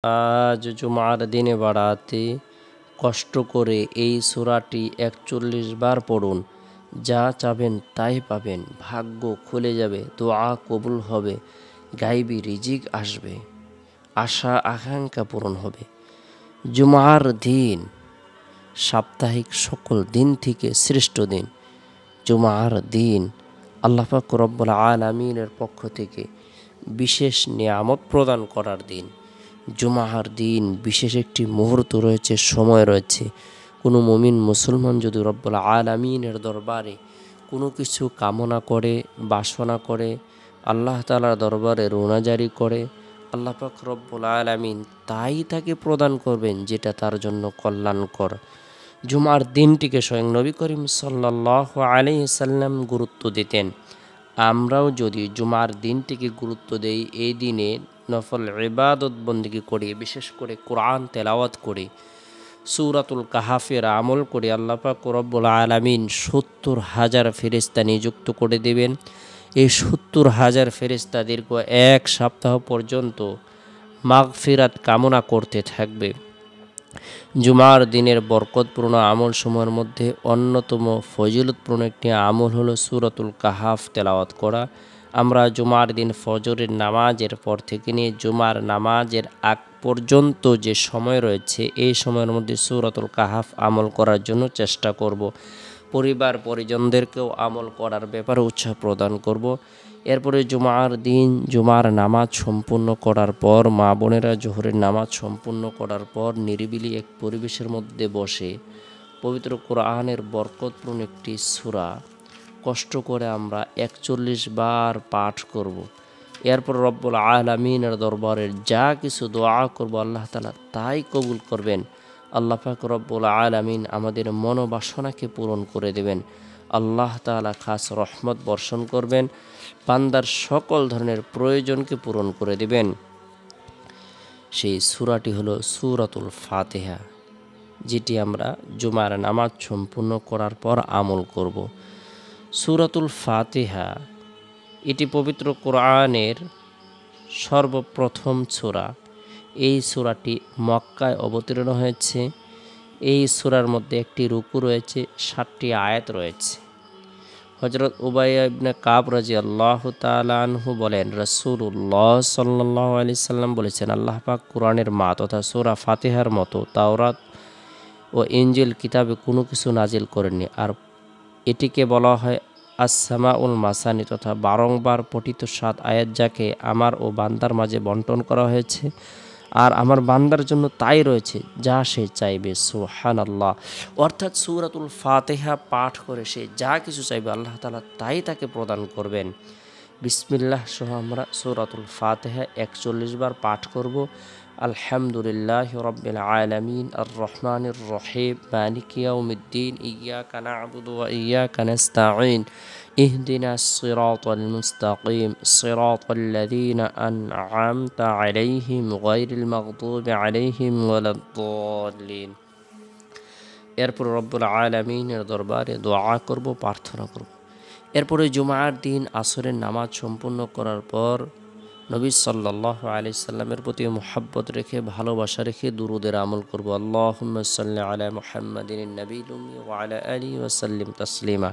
আজ জুমার দিনে বাড়াতে কষ্ট করে এই সূরাটি ৪১ বার পড়ুন। যা চাবেন তাই পাবেন, ভাগ্য খুলে যাবে, দোয়া কবুল হবে, গাইবি রিজিক আসবে, আশা আকাঙ্ক্ষা পূরণ হবে। জুমার দিন সাপ্তাহিক সকল দিন থেকে শ্রেষ্ঠ দিন। জুমার দিন আল্লাহ পাক রব্বুল আলামিনের পক্ষ থেকে বিশেষ নিয়ামত প্রদান করার দিন। জুমার দিন বিশেষ একটি মুহূর্ত রয়েছে, সময় রয়েছে। কোনো মুমিন মুসলমান যদি রব্বুল আলামিনের দরবারে কোনো কিছু কামনা করে, বাসনা করে, আল্লাহ তাআলার দরবারে রোনাজারি করে, আল্লাহ পাক রব্বুল আলামিন তাই তাকে প্রদান করবেন যেটা তার জন্য কল্যাণকর। জুমার দিনটিকে স্বয়ং নবী করিম সাল্লাল্লাহু আলাইহি সাল্লাম গুরুত্ব দিতেন। আমরাও যদি জুমার দিনটিকে গুরুত্ব দেই, এই দিনে নফল ইবাদত বন্দেগী করি, বিশেষ করে কোরআন তেলাওয়াত করি, সূরাতুল কাহাফের আমল করি, আল্লাহ পাক রব্বুল আলামিন ৭০,০০০ ফেরেশতা নিযুক্ত করে দেবেন। এই ৭০,০০০ ফেরেশতা দীর্ঘ ১ সপ্তাহ পর্যন্ত মাগফিরাত কামনা করতে থাকবে। জুমার দিনের বরকতপূর্ণ আমল সময়ের মধ্যে অন্যতম ফজিলতপূর্ণ একটি আমল হলো সূরাতুল কাহাফ তেলাওয়াত করা। আমরা জুমার দিন ফজরের নামাজের পর থেকে নিয়ে জুমার নামাজের আগ পর্যন্ত যে সময় রয়েছে, এই সময়ের মধ্যে সূরাতুল কাহাফ আমল করার জন্য চেষ্টা করব। পরিবার পরিজনদেরকেও আমল করার ব্যাপারে উৎসাহ প্রদান করব। এরপরে জুমার দিন জুমার নামাজ সম্পূর্ণ করার পর, মা বোনেরা জোহরের নামাজ সম্পূর্ণ করার পর নিরিবিলি এক পরিবেশের মধ্যে বসে পবিত্র কোরআনের বরকতপূর্ণ একটি সূরা কষ্ট করে আমরা ৪১ বার পাঠ করব। এরপর রব্বুল আলামিনের দরবারের যা কিছু দোয়া করব, আল্লাহ তাআলা তাই কবুল করবেন। আল্লাহ পাক রব্বুল আলামিন আমাদের মনোবাসনাকে পূরণ করে দেবেন। আল্লাহ তাআলা খাস রহমত বর্ষণ করবেন, বান্দার সকল ধরনের প্রয়োজনকে পূরণ করে দেবেন। সেই সূরাটি হলো সূরাতুল ফাতিহা, যেটি আমরা জুমার নামাজ সম্পূর্ণ করার পর আমল করব। সূরাতুল ফাতিহা এটি পবিত্র কোরআনের সর্বপ্রথম সূরা। এই সূরাটি মক্কায় অবতীর্ণ হয়েছে। এই সূরার মধ্যে একটি রুকু রয়েছে, ৭টি আয়াত রয়েছে। হযরত উবাইয়া ইবনে কাব রাদিয়াল্লাহু তাআলা আনহু বলেন, রাসূলুল্লাহ সাল্লাল্লাহু আলাইহি সাল্লাম বলেছেন, আল্লাহ পাক কোরআনের মা তথা সূরা ফাতিহার মতো তাওরাত ও ইনজিল কিতাবে কোনো কিছু নাজিল করেননি। আর এটিকে বলা হয় আস-সামাউল মাসানি তথা বারংবার পঠিত ৭ আয়াত, যাকে আমার ও বান্দার মাঝে বন্টন করা হয়েছে। আর আমার বান্দার জন্য তাই রয়েছে যা সে চাইবে। সুবহানাল্লাহ। অর্থাৎ সূরাতুল ফাতিহা পাঠ করে সে যা কিছু চাইবে আল্লাহ তাআলা তাই তাকে প্রদান করবেন। বিসমিল্লাহ সহ আমরা সূরাতুল ফাতিহা ৪১ বার পাঠ করব। আলহামদুলিল্লাহি রাব্বিল আলামিন আর রহমানির রহিম মালিকি ইয়াউমিদ্দিন ইয়্যাকা না'বুদু ওয়া ইয়্যাকা নাস্তাঈন ইহদিনাস সিরাতাল মুস্তাকিম সিরাতাল লাযীনা আন'আমতা আলাইহিম গায়রিল মাগদুবি আলাইহিম ওয়ালাদ-দাল্লিন। এরপর রব্বুল আলামিনের দরবারে দোয়া করব, প্রার্থনা করব। এরপরে জুমার দিন আসরের নামাজ সম্পূর্ণ করার পর নবী সাল্লাল্লাহু আলাইহি সাল্লামের প্রতি মুহাব্বত রেখে, ভালোবাসা রেখে দুরূদের আমল করব। আল্লাহুম্মা সাল্লি আলা মুহাম্মাদিন নবিয়্যিল উম্মি ওয়া আলা আলিহি ওয়া সাল্লিম তাসলিমা।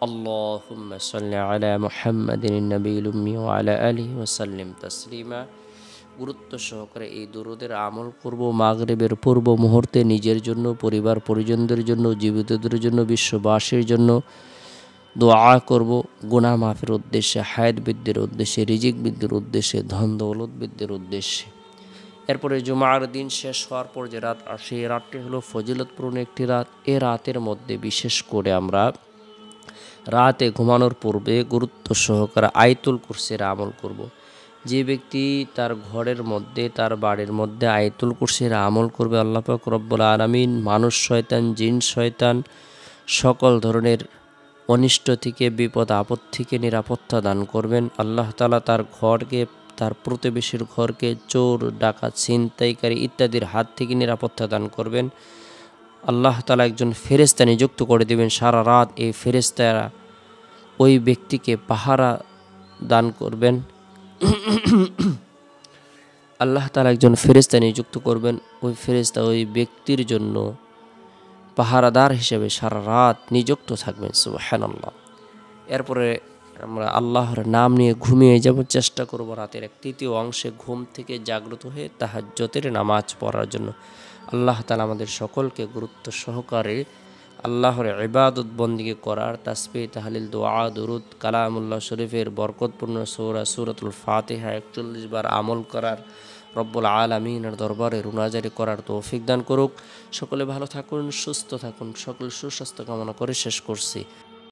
আল্লাহুম্মা সাল্লি আলা মুহাম্মাদিন নবিয়্যিল উম্মি ওয়া আলা আলিহি ওয়া সাল্লিম তাসলিমা। গুরুত্ব সহকারে এই দুরূদের আমল করব। মাগরিবের পূর্ব মুহূর্তে নিজের জন্য, পরিবার পরিজনদের জন্য, জীবিতদের জন্য, বিশ্ববাসীর জন্য দোয়া করব। গুনাহ মাফের উদ্দেশ্যে, হায়াত বৃদ্ধির উদ্দেশ্যে, রিজিক বৃদ্ধির উদ্দেশ্যে, ধন দৌলত বৃদ্ধির উদ্দেশ্যে। এরপরে জুমার দিন শেষ হওয়ার পর যে রাত আসে, এই রাতটি হলো ফজিলতপূর্ণ একটি রাত। এ রাতের মধ্যে বিশেষ করে আমরা রাতে ঘুমানোর পূর্বে গুরুত্ব সহকারে আয়াতুল কুরসির আমল করব। যে ব্যক্তি তার ঘরের মধ্যে, তার বাড়ির মধ্যে আয়াতুল কুরসির আমল করবে, আল্লাহ পাক রব্বুল আলামিন মানুষ শয়তান, জিন শয়তান সকল ধরনের অনিষ্ট থেকে, বিপদ আপদ থেকে নিরাপত্তা দান করবেন। আল্লাহ তাআলা তার ঘরকে, তার প্রতিবেশীর ঘরকে চোর, ডাকাত, ছিনতাইকারী ইত্যাদির হাত থেকে নিরাপত্তা দান করবেন। আল্লাহ তাআলা একজন ফেরেশতা নিযুক্ত করে দেবেন সারা রাত। এই ফেরেশতারা ওই ব্যক্তিকে পাহারা দান করবেন। আল্লাহ তাআলা একজন ফেরেশতা নিযুক্ত করবেন। ওই ফেরেশতা ওই ব্যক্তির জন্য পাহারাদার হিসেবে সারা রাত নিযুক্ত থাকবেন। সুবহানাল্লাহ। এরপরে আমরা আল্লাহর নাম নিয়ে ঘুমিয়ে যাব, চেষ্টা করব রাতের এক তৃতীয় অংশে ঘুম থেকে জাগ্রত হয়ে তাহাজ্জুদের নামাজ পড়ার জন্য। আল্লাহ তাআলা আমাদের সকলকে গুরুত্ব সহকারে আল্লাহর ইবাদত বন্দিগি করার, তাসবিহ তাহলিল দোয়া দুরুদ কালামুল্লাহ শরীফের বরকতপূর্ণ সূরাতুল ফাতিহা 41 বার আমল করার, রব্বুল আলামিনের দরবারে রুনাজারি করার তৌফিক দান করুক। সকলে ভালো থাকুন, সুস্থ থাকুন, সকল সুস্বাস্থ্য কামনা করে শেষ করছি।